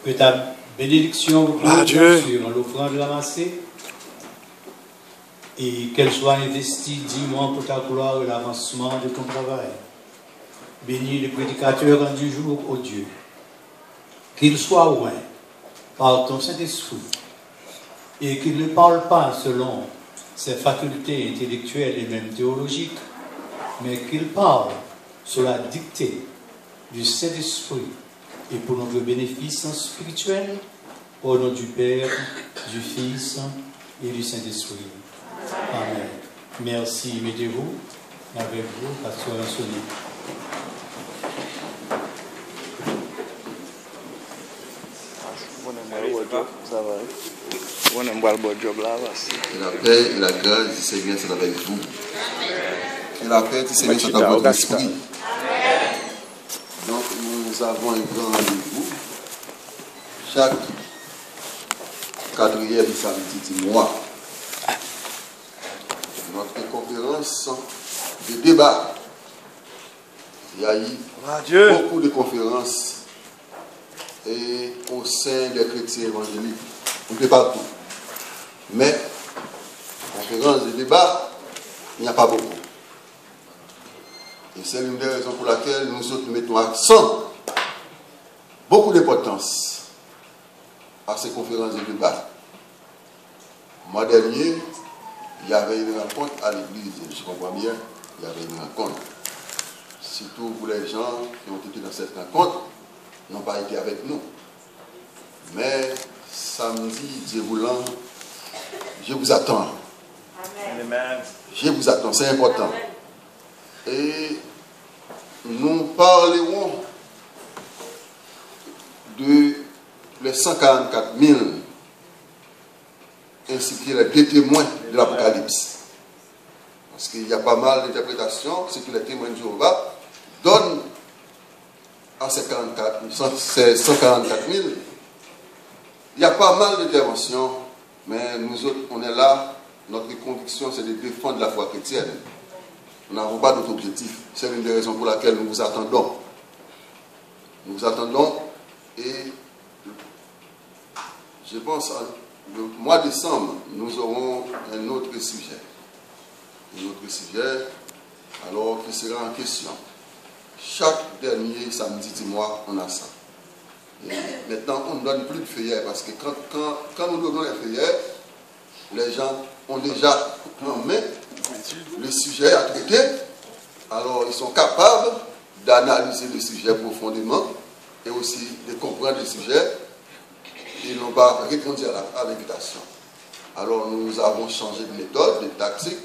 Que ta bénédiction repose sur l'offrande ramassée et qu'elle soit investie dignement pour ta gloire et l'avancement de ton travail. Bénis le prédicateur en du jour, ô Dieu. Qu'il soit loin par ton Saint-Esprit et qu'il ne parle pas selon ses facultés intellectuelles et même théologiques, mais qu'il parle sous la dictée du Saint-Esprit et pour notre bénéfice spirituel, au nom du Père, du Fils et du Saint-Esprit. Amen. Merci, mettez-vous avec vous, Pasteur Anthony. La paix et la grâce du Seigneur sont avec vous. Et la paix du Seigneur soit dans votre esprit. Donc nous avons un grand rendez-vous chaque 4e samedi du mois. Notre conférence de débat. Il y a eu beaucoup de conférences et au sein des chrétiens évangéliques. On ne fait pas tout. Mais, conférence de débat, il n'y a pas beaucoup. Et c'est l'une des raisons pour laquelle nous autres mettons accent, beaucoup d'importance à ces conférences de débat. Le mois dernier, il y avait une rencontre à l'église, je comprends bien, il y avait une rencontre. Surtout pour les gens qui ont été dans cette rencontre, n'ont pas été avec nous. Mais samedi, Dieu voulant, je vous attends. Amen. Je vous attends, c'est important. Et nous parlerons de les 144 000 ainsi que les deux témoins de l'Apocalypse. Parce qu'il y a pas mal d'interprétations, c'est que les témoins de Jéhovah donnent à ces 144 000. Il y a pas mal d'interventions, mais nous autres, on est là, notre conviction c'est de défendre la foi chrétienne. Nous n'avons pas d'autre objectif. C'est l'une des raisons pour laquelle nous vous attendons. Nous vous attendons et je pense le mois de décembre, nous aurons un autre sujet. Un autre sujet, alors qui sera en question. Chaque dernier samedi du mois, on a ça. Et maintenant, on ne donne plus de feuillets parce que quand nous donnons les feuillets, les gens ont déjà en main le sujet à traiter. Alors, ils sont capables d'analyser le sujet profondément et aussi de comprendre le sujet. Ils n'ont pas répondu à l'invitation. Alors, nous avons changé de méthode, de tactique.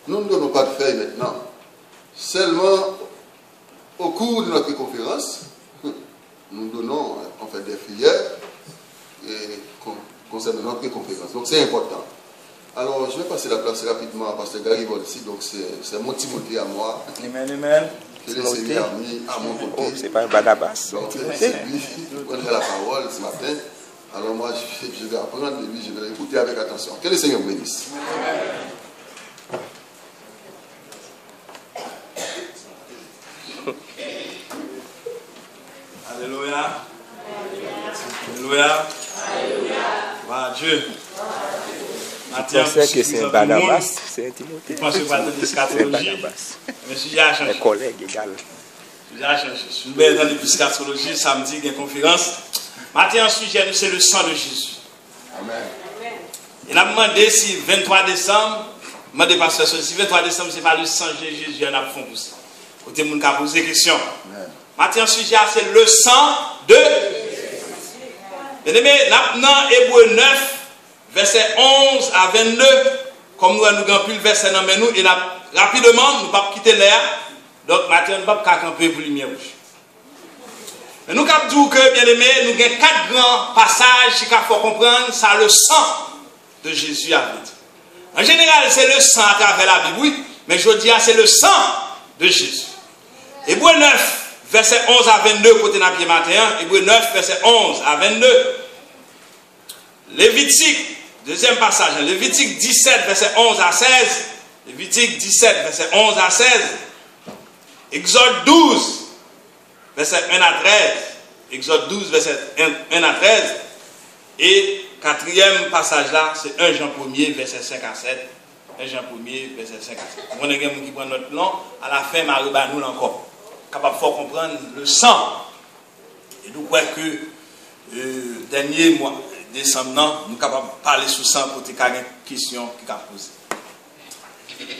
Nous ne donnons pas de feuilles maintenant. Seulement, au cours de notre conférence, nous donnons, on fait des feuillets concernant notre conférence. Donc c'est important. Alors je vais passer la place rapidement à Pasteur Garibald ici. Donc c'est mon Timothée à moi. Amen. Que le Seigneur a mis à mon côté. Oh, c'est pas un Barnabas. Donc c'est lui qui prendrait la parole ce matin. Alors moi je vais apprendre de lui, je vais l'écouter avec attention. Que le Seigneur vous bénisse. Alléluia. Alléluia. Gloire à Dieu. Je pensais que c'est un Barnabas, c'est un Timothée. Je pense que c'est un Barnabas. Mais si j'ai changé. Un collègue égal. J'ai changé. Je suis bien dans l'épiscatologie, samedi, il y a une conférence. Maintenant, un sujet, c'est le sang de Jésus. Amen. Il a demandé si 23 décembre, demandé pasteur, si 23 décembre, ce n'est pas le sang de Jésus, il y en a fond pour ça. Côté moun ka posé question. Maintenant, le sujet, c'est le sang de Jésus. Bien-aimé, dans Hébreu 9, verset 11 à 22, comme nous avons plus le verset dans nous, et rapidement, nous ne pouvons pas quitter l'air. Donc, maintenant, nous ne pouvons pas camper pour la lumière rouge. Mais nous avons dit que, bien-aimé, nous avons 4 grands passages qu'il faut comprendre, ça le sang de Jésus a dit. En général, c'est le sang à travers la Bible, oui, mais je dis, c'est le sang de Jésus. Hébreu 9, verset 11 à 22, côté dans pied matin, Hébreu 9, verset 11 à 22. Lévitique, deuxième passage, Lévitique 17, verset 11 à 16. Lévitique 17, verset 11 à 16. Exode 12, verset 1 à 13. Exode 12, verset 1 à 13. Et quatrième passage là, c'est 1 Jean 1er, verset 5 à 7. 1 Jean 1er, verset 5 à 7. On a quelqu'un qui prend notre nom, à la fin, Marie nous encore. Capable de comprendre le sang. Et nous croyons que dernier mois, décembre, nous sommes capables de parler sous sang pour tes questions qui sont posées.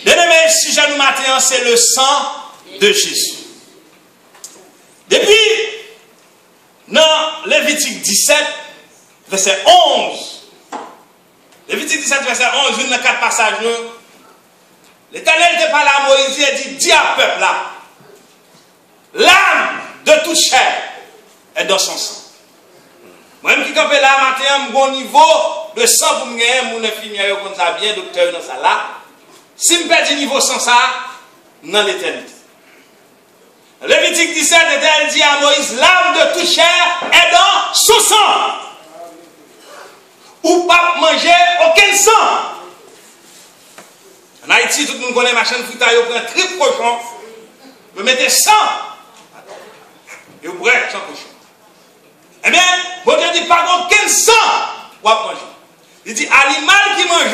Bien aimé, si j'ai nous matin, c'est le sang de Jésus. Depuis, dans Lévitique 17, verset 11, Lévitique 17, verset 11, une dans 4 passages, l'Éternel te parle à Moïse et dit, dis à peuple là, l'âme de toute chair est dans son sang. Moi-même qui campé là, matin, un bon niveau de sang pour me gagner, mon infirmière, comme ça bien, docteur, dans ça là. Si je perds du niveau sans ça, dans l'éternité. Lévitique 17, l'Éternel dit à Moïse, l'âme de toute chair est dans son sang. Ou pas manger aucun sang. En Haïti, tout le monde connaît ma chaîne fruita, vous prenez un triple cochon, vous mettez 100 et vous prenez 100 cochons. Eh bien, bon Dieu dit pas aucun sang pour manger. Il dit, animal qui mange,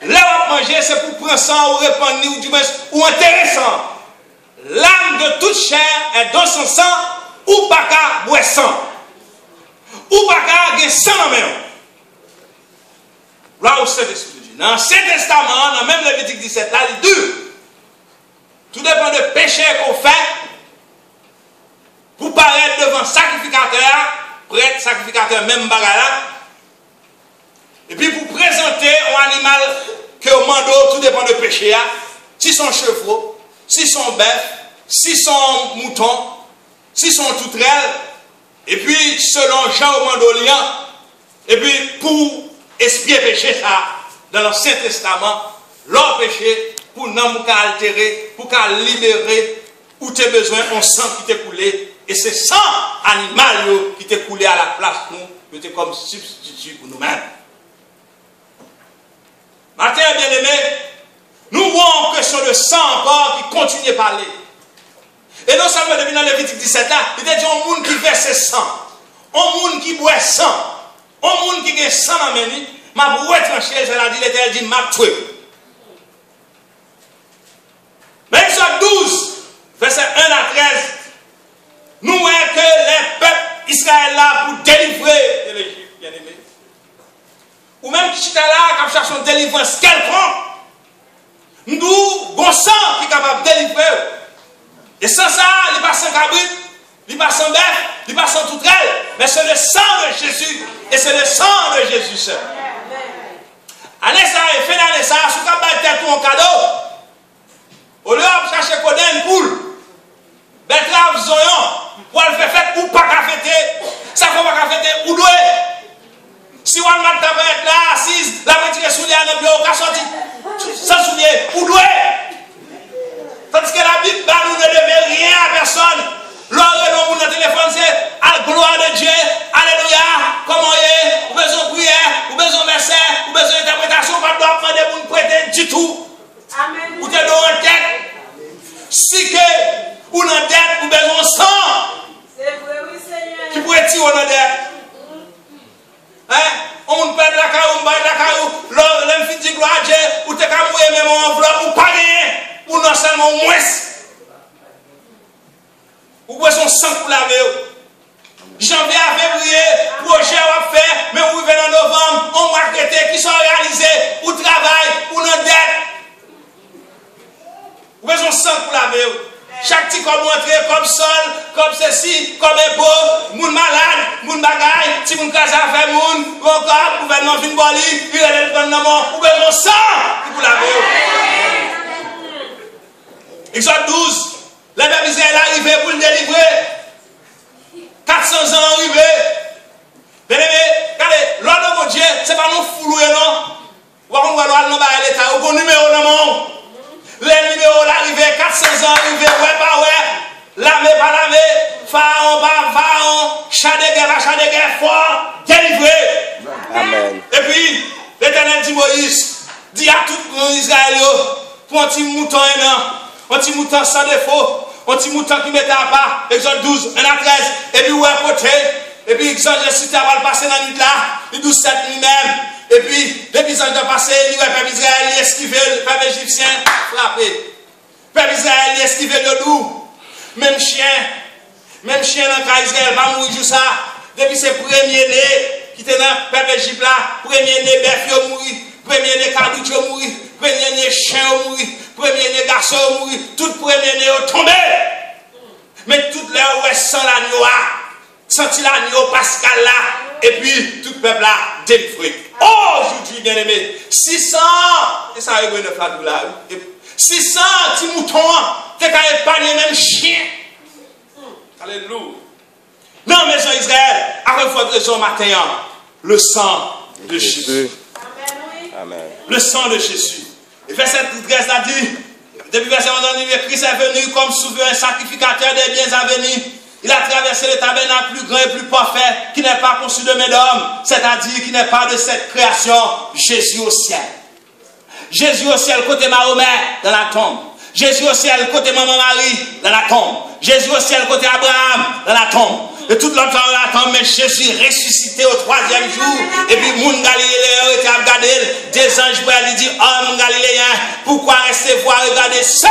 là où manger, c'est pour prendre sang ou répandre ou du moins ou intéressant. L'âme de toute chair est dans son sang, ou pas qu'à boire sang. Ou pas qu'à gagner sang en même. Là où c'est l'Esprit de Dieu. Dans l'Ancien Testament, dans même Lévitique 17, là, il dit, tout dépend de péché qu'on fait, pour paraître devant sacrificateur, prêtre, sacrificateur, même bagarre, et puis pour présenter un animal que au mando, tout dépend de péché, si son chevreau, si son bœuf, si son mouton, si son toutrelle, et puis selon Jean au mandolien, et puis pour expier péché ça, dans l'Ancien Testament, leur péché, pour nous altérer, pour libérer, où tu as besoin, on sang qui t'est coulé, et c'est sang animal qui t'est coulé à la place, nous, qui était comme substitut pour nous-mêmes. Matin, bien aimé, nous voyons que sur le sang encore qui continue à parler. Et non seulement depuis dans Lévitique 17 là, il y a un monde qui verse sang, un monde qui boit sang, un monde qui a sang dans mes mains, m'a boué tranché, je l'ai dit, l'Éternel dit, m'a tué. Mais Exode 12, verset 1 à 13, nous voyons que les peuples Israël là pour délivrer de l'Égypte, bien aimé. Ou même qui là, qui cherche une délivrance quelconque, nous, bon sang qui est capable de délivrer. Et sans ça, il passe en cabrit, il passe en bœuf, il passe en toutrelle. Mais c'est le sang de Jésus. Et c'est le sang de Jésus seul. Année ça, et fin d'année ça, si vous avez tête pour un cadeau, au lieu de chercher une poule, betterave, zoyon, pour le faire fête ou pas qu'à fêter, ça ne faut pas qu'à fêter ou doué. Si on a être là, assise, la retirée soulier à notre bureau, qu'à sortir, sans soulier, ou doué. Tandis que la Bible nous ne devait rien à personne. L'heure de notre téléphone, c'est à la gloire de Dieu. Alléluia. Comment est, ou besoin de prière, ou besoin de verset, ou besoin d'interprétation, pas de demander pour nous prêter du tout. Amen. Ou te donner en tête. Si que, ou dans tête, ou besoin de sang. C'est vrai, oui, Seigneur. Qui pourrait tirer dans tête. Hein? On perd la caillou, on perd la caillou. L'homme fait dit gloire à Dieu, ou te camoué même en enveloppe, ou pas rien. Ou non seulement moins. Ou besoin de sang pour laver. Janvier à février, projet à faire, mais on arrive en novembre, on marquette qui sont réalisés, ou travail, ou non dette. Ou besoin de sang pour laver. Chaque petit comme entrer, comme sol, comme ceci, comme impôt, moun malade, moun bagaille, si moun kaza fait moun, encore, gouvernement fin boli, il y a le gouvernement, ou besoin de sang pour laver. Exode 12, les peuples Israël arrivé pour le délivrer. 400 ans arrivé. Bien aimé, regardez, l'ordre de Dieu, ce n'est pas nous fouler, non. Ou on va nous dans l'État, ou un numéro dans le monde. Les numéros arrivés, 400 ans arrivés, ouais, pas ouais. Lavé, pas lavé, pharaon, pas pharaon, chat de guerre, fort, délivré. Amen. Et puis, l'Éternel dit Moïse, dit à tout Israël, pour un petit mouton, un petit mouton sans défaut, un petit mouton qui mettait à part, Exode 12, 1 à 13, et puis, ouais, côté, et puis, Exode Jésus va passer dans la nuit là, il 12, 7 lui-même, et puis, depuis l'épisode de passé, il ouais, peuple Israël, il esquivé, le peuple égyptien, frappé. Peuple Israël, il esquivé de loup, même chien dans le cas Israël, va mourir tout ça, depuis ses premiers nés, qui étaient dans le peuple Égypte là, premier né bœuf yo mouri, premier né cabrit yo mouri, premier né chien yo mouri, premier né garçon yo mouri, tout premier né yo tombé. Mais tout les ouais sans l'agneau senti l'agneau pascal là, et puis tout le peuple là délivré. Oh, aujourd'hui bien aimé, 600, et ça a eu une flamme là, 600 petits moutons, t'es qu'à épargner même chien. Alléluia. Dans la maison d'Israël, après votre raison matin, le sang de Jésus. Amen. Le sang de Jésus. Et verset 13 a dit, depuis verset 11, Christ est venu comme souverain sacrificateur des biens à venir. Il a traversé le tabernacle plus grand et plus parfait, qui n'est pas conçu de main d'homme, c'est-à-dire qui n'est pas de cette création, Jésus au ciel. Jésus au ciel, côté Mahomet, dans la tombe. Jésus au ciel, côté Maman Marie, dans la tombe. Jésus au ciel, côté Abraham, dans la tombe. Et tout l'autre temps, dans la tombe, mais Jésus ressuscité au 3e jour. Et puis, moun Galiléen était à regarder. Des anges pour lui dire, homme Galiléen, pourquoi rester voir regarder ce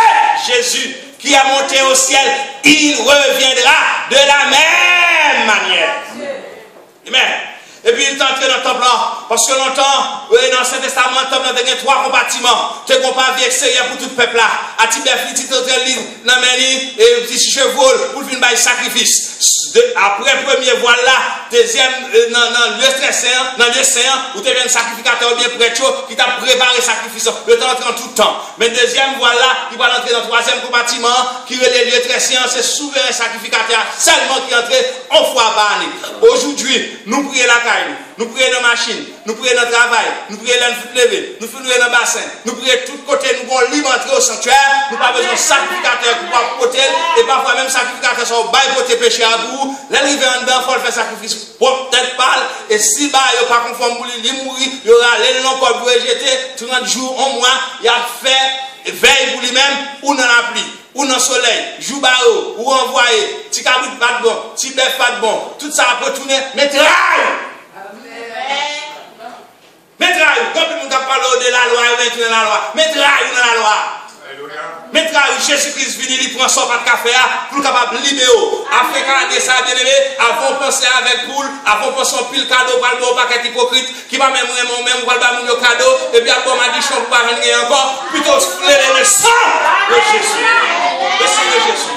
Jésus qui a monté au ciel? Il reviendra de la même manière. Amen. Et puis il est entré dans le temple là, parce que longtemps, dans l'Ancien Testament, le temple il y a 3 compartiments. Tu as un pavillon extérieur pour tout le peuple là. À Tibérie, tu as livre, dans et petit chevaux pour venir faire sacrifice. Après le premier voile là, deuxième, dans le lieu saint, où tu as un sacrificateur bien prêt qui t'a préparé le sacrifice. Le temps en tout temps. Mais deuxième voile là, qui va entrer dans le 3e compartiment, qui est le lieu très saint, c'est souverain sacrificateur seulement qui entre en fois par année. Aujourd'hui, nous prions la caille, nous prions dans la machine, nous prions dans le travail, nous prions dans le lever, nous prions dans le bassin, nous prions de tous côtés, nous avons libre entrer au sanctuaire, nous n'avons pas besoin de sacrificateur pour porter, et parfois même sacrificateur sont au bail pour te pécher à vous. L'arrivée en dedans, il faut faire sacrifice pour tête pâle, et si bah, il n'y a pas conforme pour lui, il mourir, il y aura les longs corps pour rejeter, 30 jours, un mois, il a fait veille pour lui-même, ou dans la pluie, ou dans le soleil, jour barreau, ou envoyé, petit cabrit pas de bon, petit bœuf pas de bon, tout ça a retourné, mais travail! Mais travail, quand le monde a parlé de la loi, il va dans la loi, mais travail dans la loi. Mais travail, Jésus-Christ vient, il prend son pas de café pour capable de libérer. Après quand ça bien aimé, avant de penser avec poule, avant de penser en pile cadeau, pas le paquet hypocrite, qui va même va le cadeau, et puis après m'a dit je ne peux pas rien encore, plutôt le sang de Jésus. Le sang de Jésus.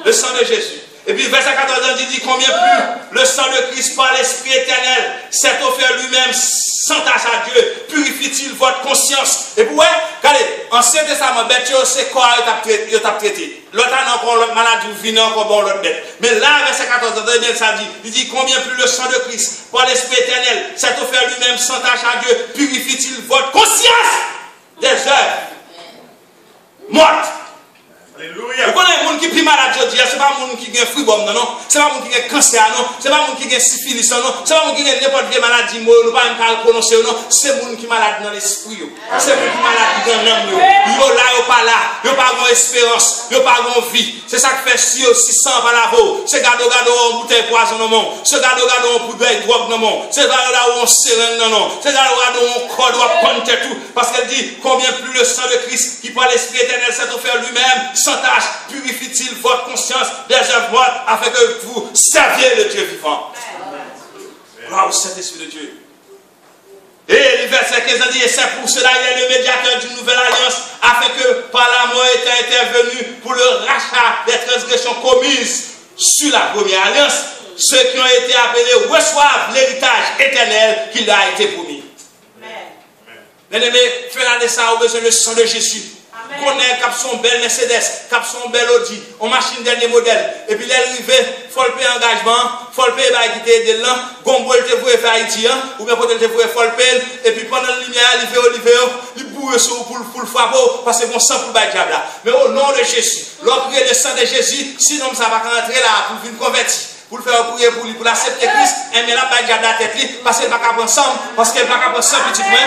Le sang de Jésus. Et puis verset 14 dit combien plus le sang de Christ par l'Esprit éternel s'est offert lui-même sans tâche à Dieu, purifie-t-il votre conscience? Et puis ouais, regardez, Ancien Testament, bête, c'est quoi il t'a traité. L'autre a encore l'autre maladie, vient encore bon l'autre bête. Mais là, verset 14 ça dit, il dit combien plus le sang de Christ par l'Esprit éternel s'est offert lui-même sans tâche à Dieu, purifie-t-il votre conscience des œuvres mortes. Alléluia. Vous connaissez les gens qui sont malades aujourd'hui, ce n'est pas les gens qui ont fribom, non, ce n'est pas les gens qui ont cancer, non, ce n'est pas les gens qui ont syphilis, non, ce n'est pas les gens qui ont n'importe quelle maladie, nous ne pouvons pas prononcer, non, c'est les gens qui sont malades dans l'esprit, c'est les gens qui sont malades dans l'âme, ils sont là, ils sont pas là, ils n'ont pas d'espérance, ils n'ont pas de vie. C'est ça qui fait 600 par la peau, c'est gado en bouteille poison, non, c'est gado en poudre drogue, non, c'est gado en seringue, non, c'est gado en code, on pente tout, parce qu'elle dit combien plus le sang de Christ qui par l'Esprit éternel s'est offert lui-même, sans tâche, purifie-t-il votre conscience des œuvres mortes afin que vous serviez le Dieu vivant. Waouh, Saint-Esprit de Dieu. Et le verset 15 dit, et c'est pour cela qu'il est le médiateur d'une nouvelle alliance, afin que par la mort était intervenu pour le rachat des transgressions commises sur la première alliance, ceux qui ont été appelés reçoivent l'héritage éternel qui leur a été promis. Bien-aimé, fais-la de ça, au besoin le sang de Jésus. Connaît cap son bel Mercedes, cap son bel Audi, on machine dernier modèle. Et puis l'arrivée, il faut le payer engagement, il faut le payer bah quitter de là, gombo te voulait faire Haïti, ou bien peut-être te voulait faire le payer, et puis pendant la lumière, il bourre sur pour le frapper, parce que bon sang pour le diable là. Mais au nom de Jésus, l'on prie le sang de Jésus, sinon ça va rentrer là pour venir convertir. pour le faire prier pour lui, pour l'accepter Christ, et mais là, pas déjà la tête, parce qu'elle ne va pas prendre ensemble, parce qu'elle ne va pas prendre ensemble, petit moins.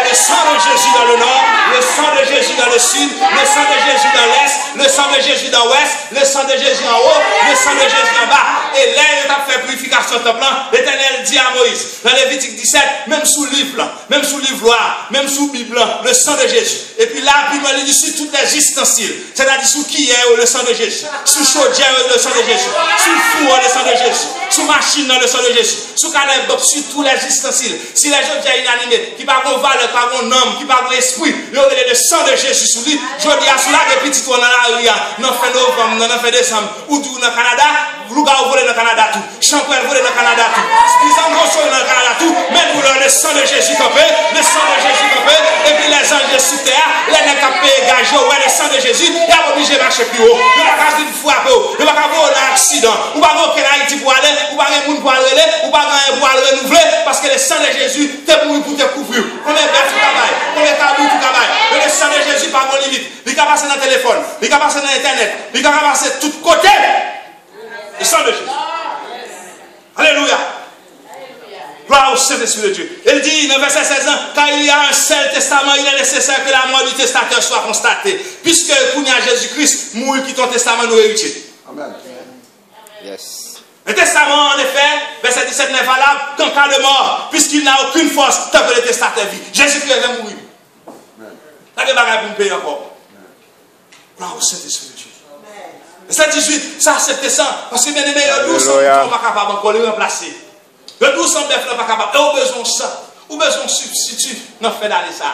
Le sang de Jésus dans le nord, le sang de Jésus dans le sud, le sang de Jésus dans l'est, le sang de Jésus dans l'ouest, le sang de Jésus en haut, le sang de Jésus en bas. Et là, il a fait purification au temple. L'Éternel dit à Moïse, dans Lévitique 17, même sous livre, même sous livre, même sous Bible, le sang de Jésus. Et puis là, puis il dit sur toutes les ustensiles, c'est-à-dire sous qui est le sang de Jésus, sous chaudière le sang de Jésus, sous four le sang de Jésus, sous machine le sang de Jésus, sous canal sur tous les ustensiles. Si les gens sont inanimés, qui pas de valeur, pas de nom, qui pas d'esprit, il y a le sang de Jésus sous lui. Je dis à cela que petit on dans la rue, dans fin novembre, dans fin décembre, ou dans le Canada, vous voulez dans le Canada tout, Champagne voulez dans le Canada tout, Spizan Rosso dans le Canada tout, mais vous le sang de Jésus campé, le sang de Jésus campé, et puis les anges sur terre, les nègres capés, gagés, ouais, le sang de Jésus, il a obligé de marcher plus haut. Il va pas frapper, il va pas avoir un accident, ou pas avoir un Haïti pour aller, ou pas un monde pour aller, ou pas un pour aller renouveler, parce que le sang de Jésus t'es pour te couvrir. Combien de bêtes tu travailles, combien de tabous tu travailles, le sang de Jésus pas de limite. Il va passer dans le téléphone, il va passer dans Internet, il va passer de tous côtés. Le sang de Jésus. Alléluia. Gloire au Saint-Esprit de Dieu. Il dit dans verset 16 ans, car il y a un seul testament, il est nécessaire que la mort du testateur soit constatée. Puisque pour Jésus-Christ, mourir qui ton testament nous est utile. Amen. Yes. Le testament, en effet, verset 17 n'est valable qu'en cas de mort, puisqu'il n'a aucune force tant que le testateur vit. Jésus-Christ est mourir. Ça ne va pas pour payer encore. Gloire au Saint-Esprit de Dieu. Verset 18, ça accepte ça. Parce que bien aimé, nous ne sommes pas capables encore de le remplacer. Le 1200 bœuf n'est pas capable. Et on a besoin de ça. On a besoin de substitut. Non, fait d'aller ça.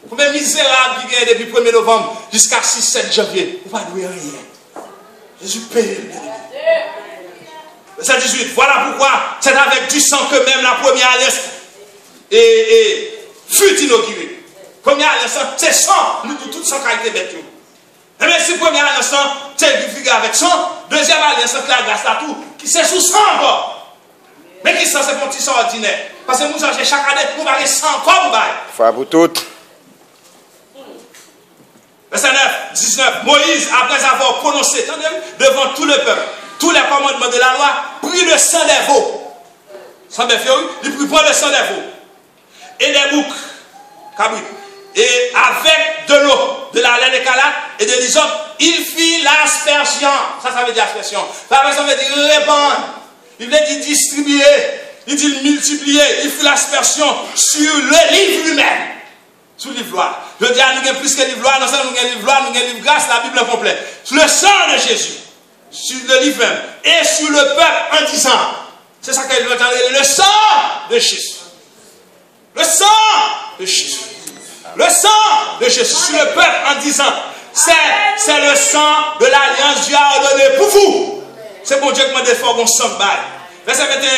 Vous êtes misérable qui gagne depuis 1er novembre jusqu'à 6-7 janvier. Vous ne pouvez rien. Jésus paye. Verset 18, voilà pourquoi c'est avec du sang que même la première alliance fut inaugurée. Première alliance, c'est sang. Nous tout sang qui a été bête. Et bien, si première alliance, c'est du figure avec sang. Deuxième alliance, c'est la grâce à tout. C'est sous sang encore. Mais qui ça, c'est mon petit sang ordinaire? Parce que nous changez chaque année pour parler 100 comme bail. Faut pour toutes. Verset 9, 19. Moïse, après avoir prononcé devant tout le peuple, tous les commandements de la loi, prit le sang des veaux. Sang des veaux, il prend le sang des veaux. Et des boucs, cabri. Et avec de l'eau, de la laine écarlate et de l'hysope, il fit l'aspersion. Ça veut dire aspersion. Ça veut dire répandre. Il veut dire distribuer, il dit multiplier, il fait l'aspersion sur le livre lui-même. Sur le livre loi. Je dis à nous avons plus que le livre loi, nous avons le livre loi, nous avons le livre grâce, la Bible est complète. Sur le sang de Jésus, sur le livre même, et sur le peuple en disant, c'est ça qu'il veut entendre, le sang de Jésus. Le sang de Jésus. Le sang de Jésus sur le peuple en disant, c'est le sang de l'alliance Dieu a ordonné pour vous. C'est bon Dieu qui m'a défendu qu'on s'en baille. Verset 21.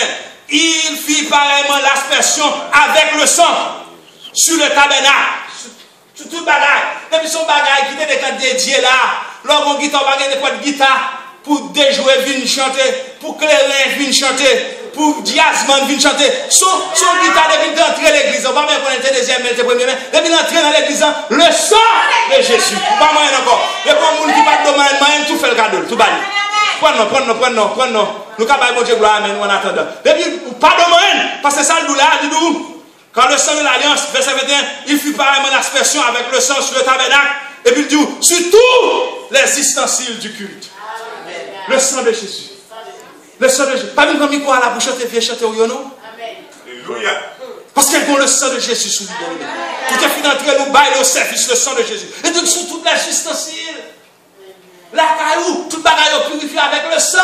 Il fit pareillement l'aspersion avec le sang sur le tabernacle. Sur tout le bagage. Et puis son bagage qui était dédié là. L'homme qui guitare, bagage de guitare. Pour déjouer, venir chanter. Pour clairer, venir chanter. Pour diasman, venir chanter. Son guitare, depuis d'entrer l'église. On va même connaître le deuxième, le premier. Depuis d'entrer dans l'église, le sang de Jésus. Pas moyen encore. Et pour le monde qui parle de moyen, tout fait le cadeau. Tout bali. Prenons. Nous avons bon Dieu gloire, mais nous en attendant. Depuis, pas de moyen, parce que ça le douleur, dit-nous, quand le sang de l'alliance, verset 21, il fut pareillement l'aspersion avec le sang sur le tabernacle, et puis il dit, sur tous les ustensiles du culte. Le sang de Jésus. Le sang de Jésus. Pas même comme il croit à la bouche, chanter, chanter au yono. Alléluia. Parce qu'elle a le sang de Jésus sous lui. Tout est fini d'entrer, nous bailler au service, le sang de Jésus. Et donc, sur toutes les ustensiles. La caillou, tout le bagage purifié avec le sang.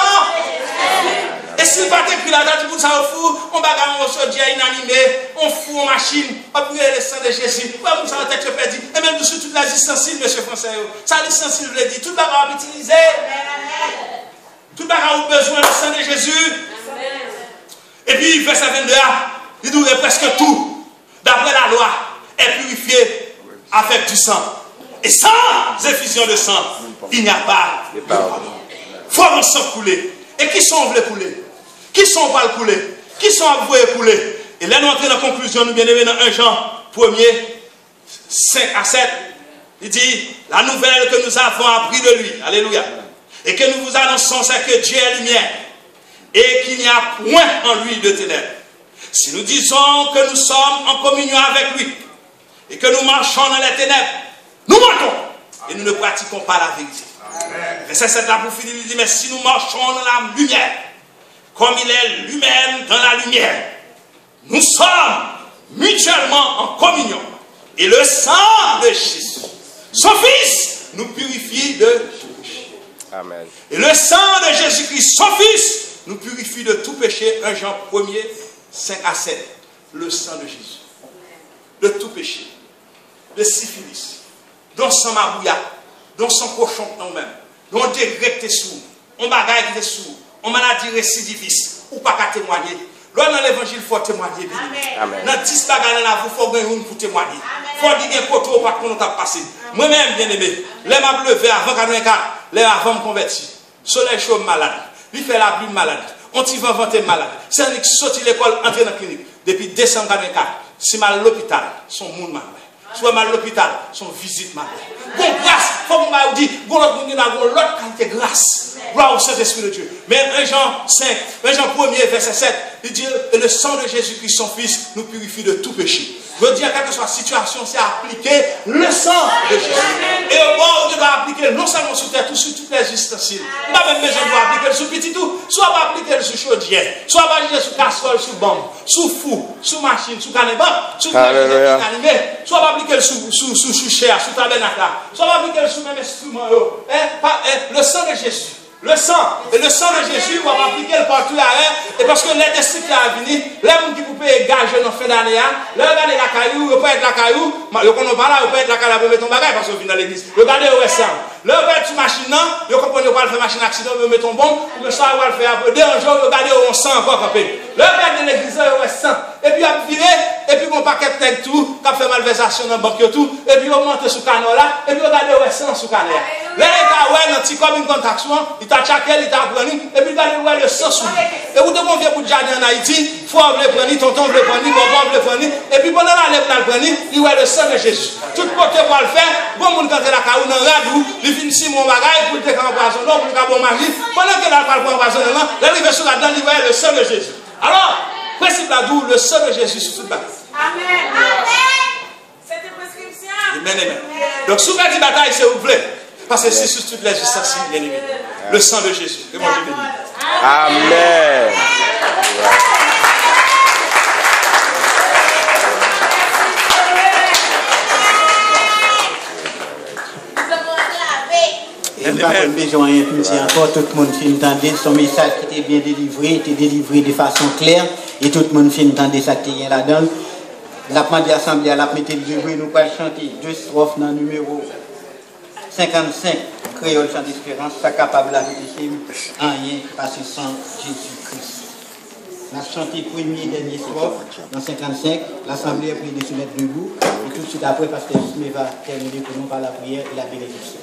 Et si le bâtiment puis la date, vous ça au four, on bagarre, on se dit inanimé, on fout en machine, on brûle le sang de Jésus, on ça tête que perdu. Et même sur toute la ustensiles, monsieur Français, ça l'ustensile, je l'ai dit, tout le bagage utilisé. Tout le bagage a besoin du sang de Jésus. Et puis, verset 22, il dit presque tout, d'après la loi, est purifié avec du sang. Et sans effusion de sang, il n'y a pas de pardon. Faut le sang couler. Et qui sont voulés couler? Qui sont pas le couler? Qui sont avoués couler? Et là, nous entrons dans la conclusion, nous bien aimés dans 1 Jean 1er, 5 à 7. Il dit, la nouvelle que nous avons appris de lui, alléluia, et que nous vous annonçons, c'est que Dieu est lumière, et qu'il n'y a point en lui de ténèbres. Si nous disons que nous sommes en communion avec lui et que nous marchons dans les ténèbres, nous mentons et nous ne pratiquons pas la vérité. Verset 7 là pour finir, il dit, mais si nous marchons dans la lumière, comme il est lui-même dans la lumière, nous sommes mutuellement en communion. Et le sang de Jésus, son Fils, nous purifie de tout péché. Amen. Et le sang de Jésus-Christ, son Fils, nous purifie de tout péché. 1 Jean 1er, 5 à 7. Le sang de Jésus. De tout péché. De syphilis. Dont son mabouya. Dont son cochon nous-mêmes. Dont dégré qui sous. On bagaille qui est sous. On maladie récidiviste. Ou pas qu'à témoigner. Là, dans l'évangile, il faut témoigner. Amen. Dans 10 bagailles, il faut gagner une pour témoigner. Il faut dire que pour pas qu'on t'a passé. Moi-même, bien aimé, les m'a levé avant 84, les avant me convertir. Soleil chaud malade. Il fait la pluie malade. On t'y va vanter malade. C'est un qui sorti l'école, entré dans la clinique. Depuis décembre 84, si mal à l'hôpital, son monde malade. Soit mal à l'hôpital, son visite malade. Bon, grâce, comme on m'a dit, bon, l'autre qualité grâce. Gloire au Saint-Esprit de Dieu. Mais 1 Jean 5, 1 Jean 1er, verset 7, il dit, et le sang de Jésus-Christ, son Fils, nous purifie de tout péché. Je veux dire, quelle que soit la situation, c'est appliquer le sang de Jésus. Et au bord, on doit appliquer non seulement sur terre, sur toutes les ustensiles. Pas même besoin de appliquer sur petit tout, soit pas appliquer sur chaudière, soit pas appliquer sur casserole, sur bombe, sur fou, sur machine, sur canéba, sur animé, soit pas appliquer sur chair, sur tabernacle, soit pas appliquer sur même instrument. Le sang de Jésus. Le sang, et le sang de Jésus, on va appliquer le partout l'arrêt, et parce que les districts à venir, les gens qui vous payent gage dans fin d'année, les regardez la caillou, ils peuvent être la caillou, ils ne pas là, ils peuvent être la caillou, ils peuvent mettre ton bagage parce qu'ils viennent dans l'église. Regardez où est ça. Ils peuvent être sur machine, ils comprennent pas le faire machine accident, ils mettent ton bon, ou le soir, ils vont le faire un peu. Un jour, regardez où on sent encore campé. Le regardez dans l'église, où est ça. Et puis, ils viré, et puis, mon paquet de tête tout, qui fait malversation dans la banque et tout, et puis, ils montent sur le canot là, et puis, regardez où est ça sur le canot. Là, ils ont un petit comme une contraction, ils t'a chaqué, ils t'a pris, et puis regardez où est le sang sous. Et vous devez venir pour le jardin en Haïti, frère veut le prendre, tonton veut le prendre, papa veut le prendre, et puis pendant la lèvre le prendre, il voit le sang de Jésus. Tout côté pour le faire, bon monde quand la caou dans radou, il finit si mon bagage pour te empoisonner, pour le bon mari, pendant que la parle pour empoisonnement, l'arrivée sur la dent, il voit le sang de Jésus. Alors, principe là d'où le sang de Jésus sur toute bataille. Amen. Amen. C'est une prescription. Amen, amen. Donc, sous la bataille, c'est vous voulez. Parce que c'est sur toutes les ustensiles, bien aimé. Le sang de Jésus. Que mon Dieu bénisse. Amen. Et nous avons besoin de dire encore, tout le monde finit d'entendre son message qui était bien délivré de façon claire, et tout le monde finit d'entendre ça qui est là-dedans. La demande l'Assemblée, la mettre le debout, nous allons chanter deux strophes dans le numéro 55, Créole sans espérance, ça capable de vérifier en rien parce que sans Jésus-Christ. On a chanté premier et dernier strophe dans 55, l'Assemblée a pris de se mettre debout, et tout de suite après, parce que Smith va terminer pour nous par la prière et la bénédiction.